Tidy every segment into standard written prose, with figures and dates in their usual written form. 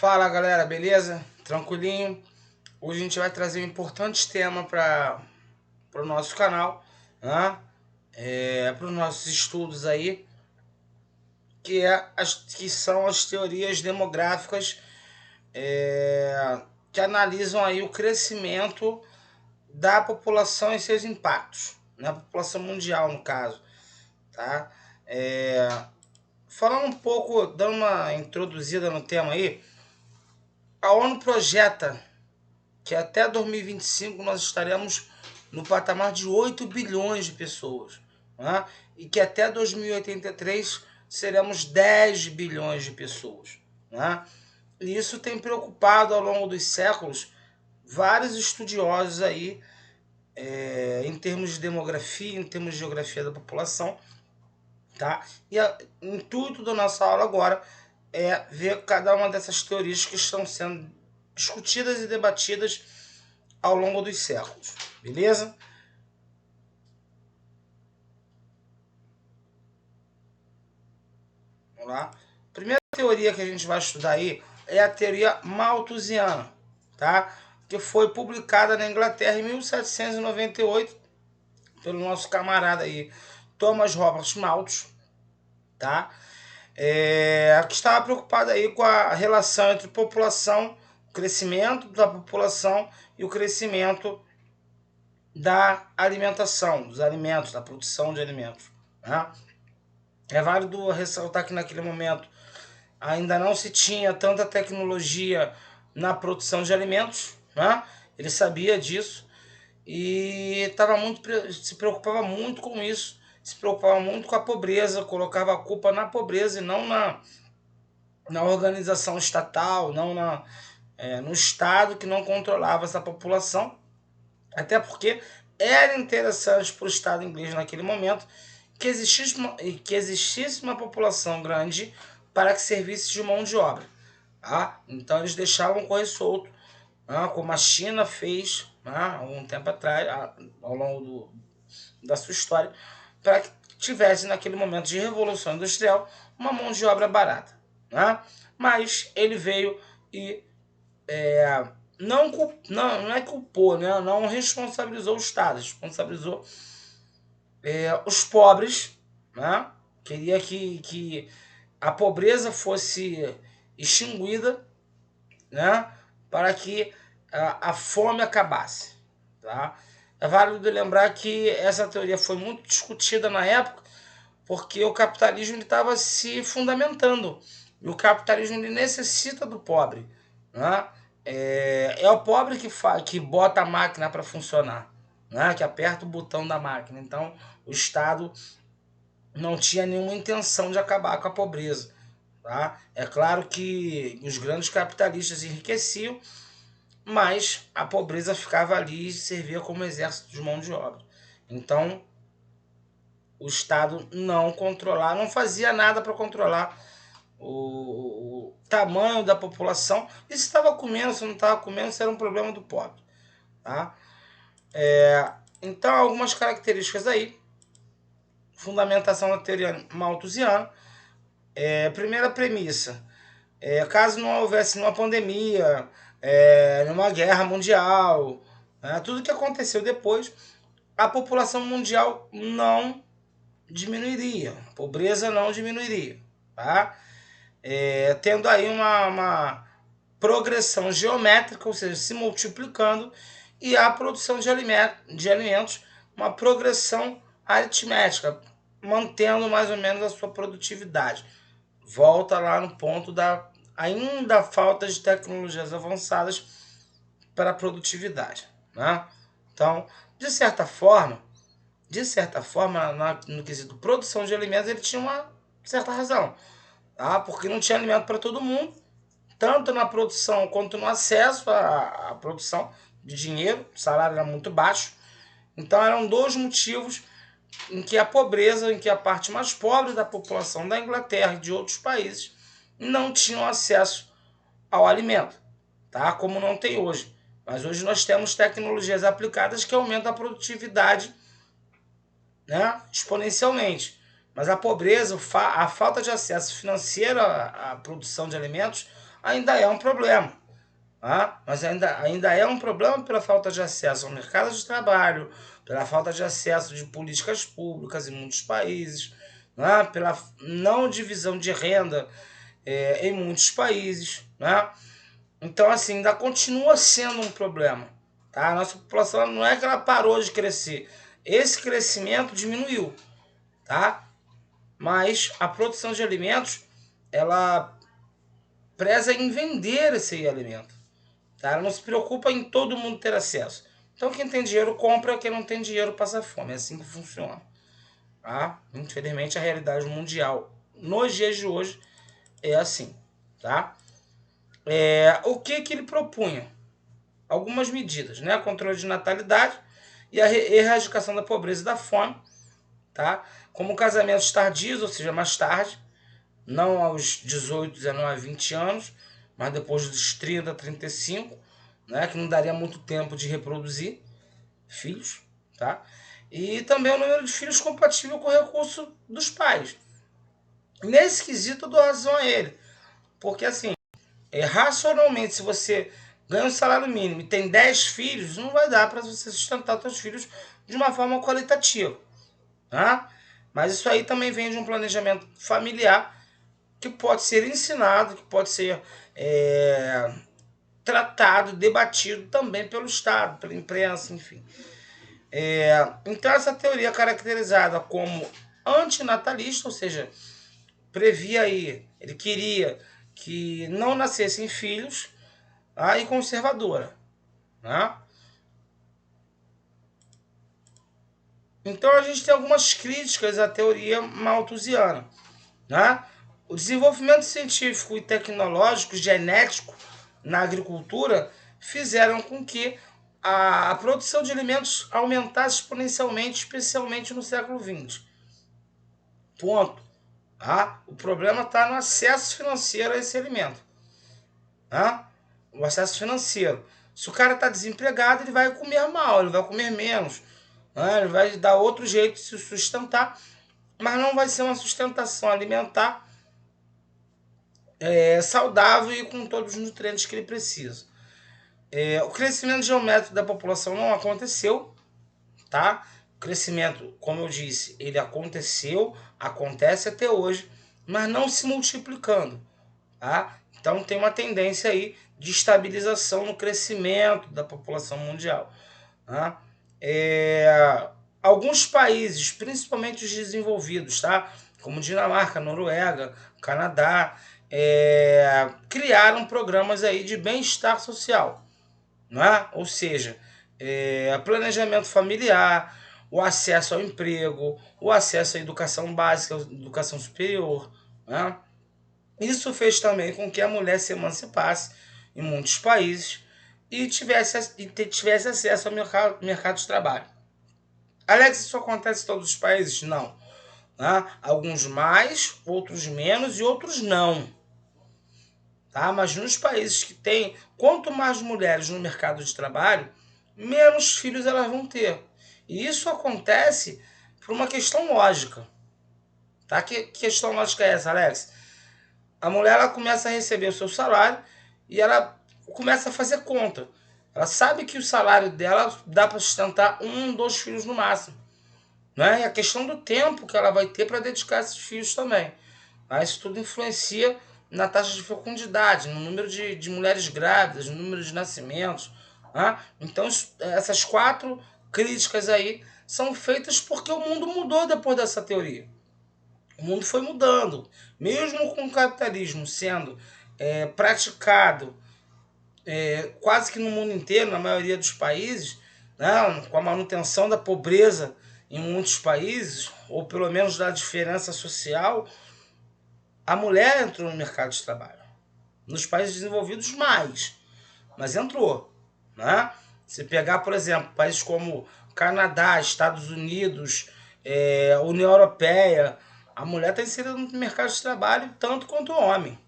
Fala galera, beleza? Tranquilinho? Hoje a gente vai trazer um importante tema para o nosso canal, né? Para os nossos estudos aí, que são as teorias demográficas que analisam aí o crescimento da população e seus impactos, na população mundial no caso, tá? Falando um pouco, dando uma introduzida no tema aí, a ONU projeta que até 2025 nós estaremos no patamar de 8 bilhões de pessoas, né? E que até 2083 seremos 10 bilhões de pessoas, né? E isso tem preocupado ao longo dos séculos vários estudiosos aí, em termos de demografia, em termos de geografia da população, tá? E o intuito da nossa aula agora é ver cada uma dessas teorias que estão sendo discutidas e debatidas ao longo dos séculos, beleza? Vamos lá. A primeira teoria que a gente vai estudar aí é a teoria malthusiana, tá? Que foi publicada na Inglaterra em 1798 pelo nosso camarada aí, Thomas Robert Malthus, tá? Que estava preocupado aí com a relação entre população, o crescimento da população e o crescimento da alimentação, dos alimentos, da produção de alimentos, né? É válido ressaltar que naquele momento ainda não se tinha tanta tecnologia na produção de alimentos, né? Ele sabia disso e se preocupava muito com isso, se preocupava muito com a pobreza, colocava a culpa na pobreza e não na organização estatal, não no Estado que não controlava essa população, até porque era interessante para o Estado inglês naquele momento que existisse uma população grande para que servisse de mão de obra. Tá? Então eles deixavam correr solto, como a China fez há algum tempo atrás, ao longo da sua história, para que tivesse naquele momento de revolução industrial uma mão de obra barata. Né? Mas ele veio e não é culpou, né? Não responsabilizou o Estado, responsabilizou os pobres, né? Queria que a pobreza fosse extinguida, né? Para que a fome acabasse, tá? É válido lembrar que essa teoria foi muito discutida na época, porque o capitalismo estava se fundamentando e o capitalismo ele necessita do pobre, né? É o pobre que bota a máquina para funcionar, né? Que aperta o botão da máquina. Então o Estado não tinha nenhuma intenção de acabar com a pobreza. Tá? É claro que os grandes capitalistas enriqueciam, mas a pobreza ficava ali e servia como exército de mão de obra. Então o Estado não fazia nada para controlar o tamanho da população. E se estava comendo, se não estava comendo, isso era um problema do pobre. Tá? Então, algumas características aí. Fundamentação da teoria malthusiana. Primeira premissa. Caso não houvesse nenhuma pandemia, nenhuma guerra mundial, tudo que aconteceu depois, a população mundial não diminuiria. A pobreza não diminuiria. Tá? Tendo aí uma progressão geométrica, ou seja, se multiplicando, e a produção de alimentos, uma progressão aritmética, mantendo mais ou menos a sua produtividade. Volta lá no ponto da ainda falta de tecnologias avançadas para a produtividade. Né? Então, de certa forma, no quesito produção de alimentos, ele tinha uma certa razão. Tá? Porque não tinha alimento para todo mundo, tanto na produção quanto no acesso à produção de dinheiro, o salário era muito baixo. Então eram dois motivos em que a pobreza, em que a parte mais pobre da população da Inglaterra e de outros países não tinham acesso ao alimento, tá? Como não tem hoje. Mas hoje nós temos tecnologias aplicadas que aumentam a produtividade, né, exponencialmente. Mas a pobreza, a falta de acesso financeiro à produção de alimentos ainda é um problema. Tá? Mas ainda é um problema pela falta de acesso ao mercado de trabalho, pela falta de acesso de políticas públicas em muitos países, né? Pela não divisão de renda em muitos países. Né? Então, assim, ainda continua sendo um problema. Tá? A nossa população não é que ela parou de crescer. Esse crescimento diminuiu. Tá? Mas a produção de alimentos, ela preza em vender esse alimento. Tá? Ela não se preocupa em todo mundo ter acesso. Então quem tem dinheiro compra, quem não tem dinheiro passa fome. É assim que funciona. Tá? Infelizmente a realidade mundial nos dias de hoje é assim. Tá? O que ele propunha? Algumas medidas, né? Controle de natalidade e a erradicação da pobreza e da fome, tá? Como casamentos tardios, ou seja, mais tarde, não aos 18, 19, 20 anos, mas depois dos 30, 35, né? Que não daria muito tempo de reproduzir filhos, tá? E também o número de filhos compatível com o recurso dos pais. Nesse quesito eu dou razão a ele, porque assim, racionalmente, se você ganha um salário mínimo e tem 10 filhos, não vai dar para você sustentar os seus filhos de uma forma qualitativa. Tá? Mas isso aí também vem de um planejamento familiar que pode ser ensinado, que pode ser tratado, debatido também pelo Estado, pela imprensa, enfim. Então essa teoria é caracterizada como antinatalista, ou seja, previa aí, ele queria que não nascessem filhos, e conservadora. Né? Então a gente tem algumas críticas à teoria malthusiana. Né? O desenvolvimento científico e tecnológico genético na agricultura fizeram com que a produção de alimentos aumentasse exponencialmente, especialmente no século XX. Ponto. Tá? O problema está no acesso financeiro a esse alimento. Tá? O acesso financeiro. Se o cara está desempregado, ele vai comer mal, ele vai comer menos. Né? Ele vai dar outro jeito de se sustentar, mas não vai ser uma sustentação alimentar saudável e com todos os nutrientes que ele precisa. O crescimento geométrico da população não aconteceu, tá? O crescimento, como eu disse, ele aconteceu, acontece até hoje, mas não se multiplicando, tá? Então tem uma tendência aí de estabilização no crescimento da população mundial. Tá? Alguns países, principalmente os desenvolvidos, tá? Como Dinamarca, Noruega, Canadá, criaram programas aí de bem-estar social, né? Ou seja, planejamento familiar, o acesso ao emprego, o acesso à educação básica, educação superior. Né? Isso fez também com que a mulher se emancipasse em muitos países e tivesse acesso ao mercado de trabalho. Alex, isso acontece em todos os países? Não. Né? Alguns mais, outros menos e outros não. Tá? Mas nos países que tem, quanto mais mulheres no mercado de trabalho, menos filhos elas vão ter. E isso acontece por uma questão lógica. Tá? Que questão lógica é essa, Alex? A mulher ela começa a receber o seu salário e ela começa a fazer conta. Ela sabe que o salário dela dá para sustentar 1, 2 filhos no máximo. Né? E a questão do tempo que ela vai ter para dedicar a esses filhos também. Mas isso tudo influencia na taxa de fecundidade, no número de mulheres grávidas, no número de nascimentos. Né? Então, essas 4 críticas aí são feitas porque o mundo mudou depois dessa teoria. O mundo foi mudando. Mesmo com o capitalismo sendo praticado quase que no mundo inteiro, na maioria dos países, né? Com a manutenção da pobreza em muitos países, ou pelo menos da diferença social, a mulher entrou no mercado de trabalho. Nos países desenvolvidos, mais. Mas entrou. Né? Se pegar, por exemplo, países como Canadá, Estados Unidos, União Europeia, a mulher está inserida no mercado de trabalho tanto quanto o homem.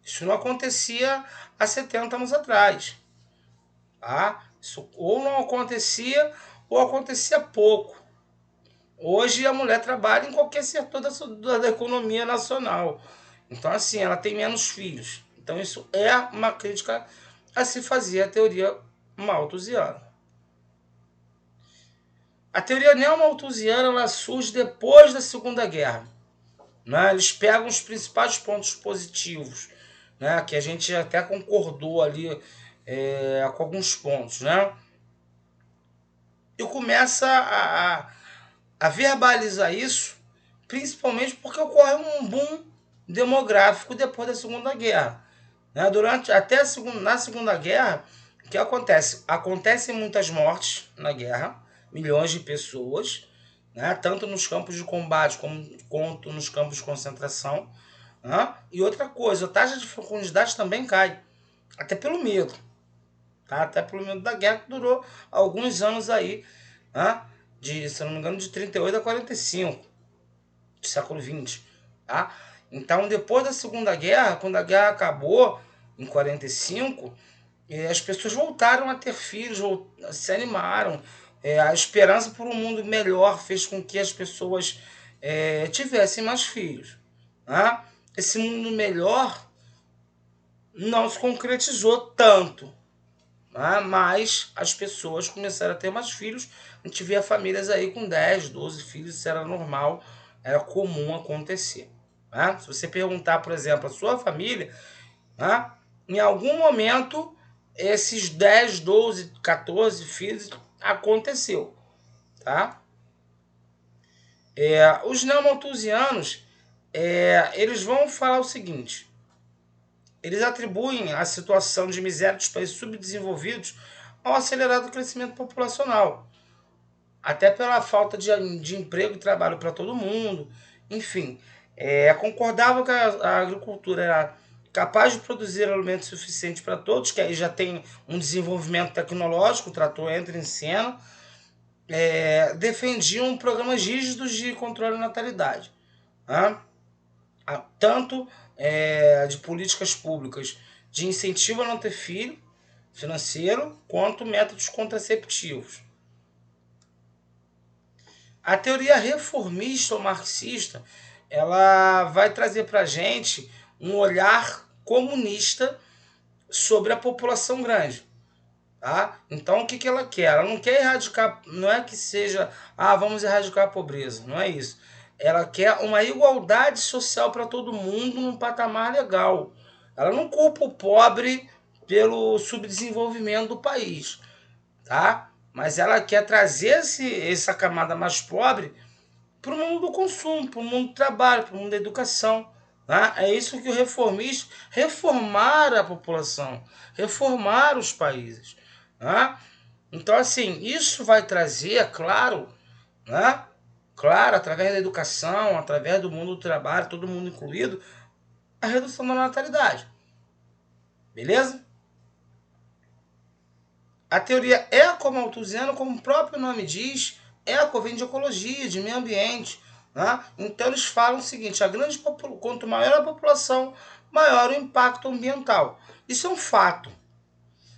Isso não acontecia há 70 anos atrás. Tá? Isso ou não acontecia, ou acontecia pouco. Hoje a mulher trabalha em qualquer setor da economia nacional. Então, assim, ela tem menos filhos. Então isso é uma crítica a se fazer a teoria malthusiana. A teoria neomalthusiana ela surge depois da Segunda Guerra. Né? Eles pegam os principais pontos positivos, né? Que a gente até concordou ali com alguns pontos, né? E começa a verbalizar isso, principalmente porque ocorre um boom demográfico depois da Segunda Guerra. Né? Na Segunda Guerra, o que acontece? Acontecem muitas mortes na guerra, milhões de pessoas, né? Tanto nos campos de combate quanto nos campos de concentração. Né? E outra coisa, a taxa de fecundidade também cai, até pelo medo. Tá? Até pelo medo da guerra, que durou alguns anos aí, né? Se não me engano, de 38 a 45, do século XX. Tá? Então, depois da Segunda Guerra, quando a guerra acabou, em 45, as pessoas voltaram a ter filhos, se animaram. A esperança por um mundo melhor fez com que as pessoas tivessem mais filhos. Né? Esse mundo melhor não se concretizou tanto, né? Mas as pessoas começaram a ter mais filhos. A gente via famílias aí com 10, 12 filhos, isso era normal, era comum acontecer. Né? Se você perguntar, por exemplo, a sua família, né? Em algum momento esses 10, 12, 14 filhos aconteceu. Tá? Os neomalthusianos, eles vão falar o seguinte: eles atribuem a situação de miséria dos países subdesenvolvidos ao acelerado crescimento populacional, até pela falta de emprego e trabalho para todo mundo. Enfim, concordavam que a agricultura era capaz de produzir alimento suficiente para todos, que aí já tem um desenvolvimento tecnológico, o trator entra em cena. Defendiam programas rígidos de controle da natalidade, né? Tanto de políticas públicas de incentivo a não ter filho, financeiro, quanto métodos contraceptivos. A teoria reformista ou marxista, ela vai trazer para a gente um olhar comunista sobre a população grande. Tá? Então o que ela quer? Ela não quer erradicar, não é que seja, vamos erradicar a pobreza, não é isso. Ela quer uma igualdade social para todo mundo num patamar legal. Ela não culpa o pobre pelo subdesenvolvimento do país, tá? Mas ela quer trazer essa camada mais pobre para o mundo do consumo, para o mundo do trabalho, para o mundo da educação. Tá? É isso que o reformista, reformar a população, reformar os países. Tá? Então, assim, isso vai trazer, claro, né? Claro, através da educação, através do mundo do trabalho, todo mundo incluído, a redução da natalidade. Beleza? A teoria ecomalthusiana, como o próprio nome diz, eco vem de ecologia, de meio ambiente. Né? Então eles falam o seguinte: quanto maior a população, maior o impacto ambiental. Isso é um fato.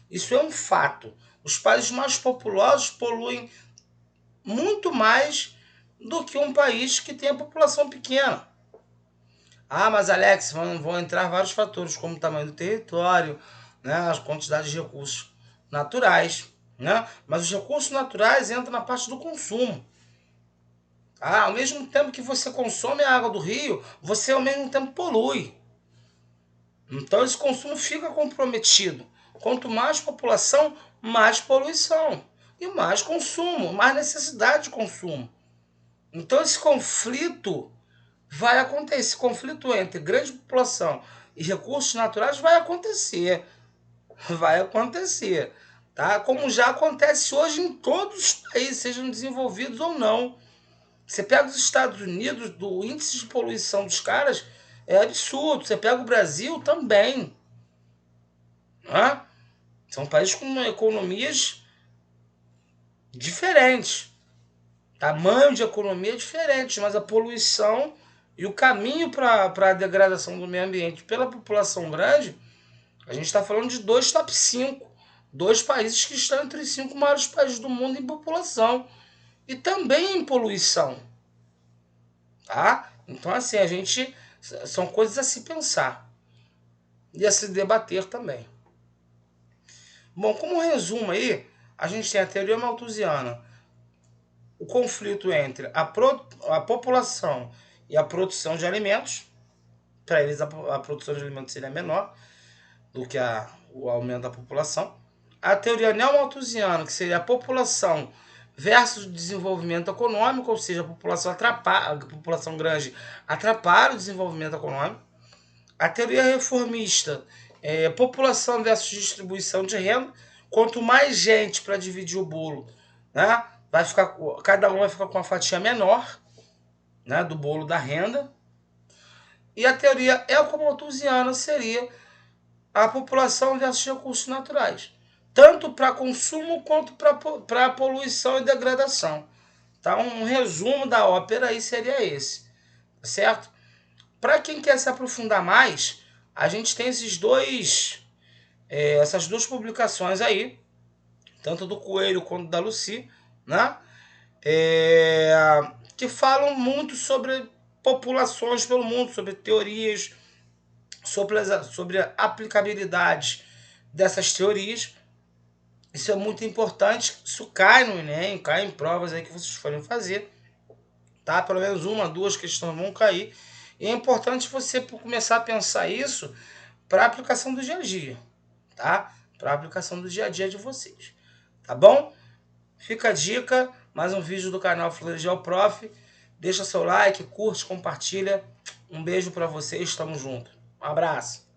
Isso é um fato. Os países mais populosos poluem muito mais do que um país que tem a população pequena. Mas Alex, vão entrar vários fatores, como o tamanho do território, né, as quantidades de recursos naturais, né? Mas os recursos naturais entram na parte do consumo. Ao mesmo tempo que você consome a água do rio, você ao mesmo tempo polui. Então esse consumo fica comprometido. Quanto mais população, mais poluição. E mais consumo, mais necessidade de consumo. Então esse conflito vai acontecer. Esse conflito entre grande população e recursos naturais vai acontecer. Vai acontecer. Tá? Como já acontece hoje em todos os países, sejam desenvolvidos ou não. Você pega os Estados Unidos, do índice de poluição dos caras é absurdo. Você pega o Brasil também. Né? São países com economias diferentes. Tamanho de economia diferente, mas a poluição e o caminho para a degradação do meio ambiente pela população grande, a gente está falando de 2 top 5. 2 países que estão entre os 5 maiores países do mundo em população. E também em poluição. Tá? Então, assim, são coisas a se pensar. e a se debater também. Bom, como resumo aí, a gente tem a teoria malthusiana, o conflito entre a população e a produção de alimentos. Para eles, a produção de alimentos seria menor do que o aumento da população. A teoria neomalthusiana, que seria a população versus o desenvolvimento econômico, ou seja, a população grande atrapalha o desenvolvimento econômico. A teoria reformista, população versus distribuição de renda. Quanto mais gente para dividir o bolo, né, cada um vai ficar com uma fatia menor, né, do bolo da renda. E a teoria ecomalthusiana seria a população versus recursos naturais, tanto para consumo quanto para poluição e degradação. Tá? Um resumo da ópera aí seria esse, certo? Para quem quer se aprofundar mais, a gente tem essas duas publicações aí, tanto do Coelho quanto da Lucy, né? Que falam muito sobre populações pelo mundo, sobre teorias, sobre a aplicabilidade dessas teorias. Isso é muito importante, isso cai no Enem, cai em provas aí que vocês forem fazer, tá? Pelo menos uma, duas questões vão cair. E é importante você começar a pensar isso para a aplicação do dia a dia, tá? Para a aplicação do dia a dia de vocês, tá bom? Fica a dica, mais um vídeo do canal Floregial Prof. Deixa seu like, curte, compartilha. Um beijo para vocês, tamo junto. Um abraço.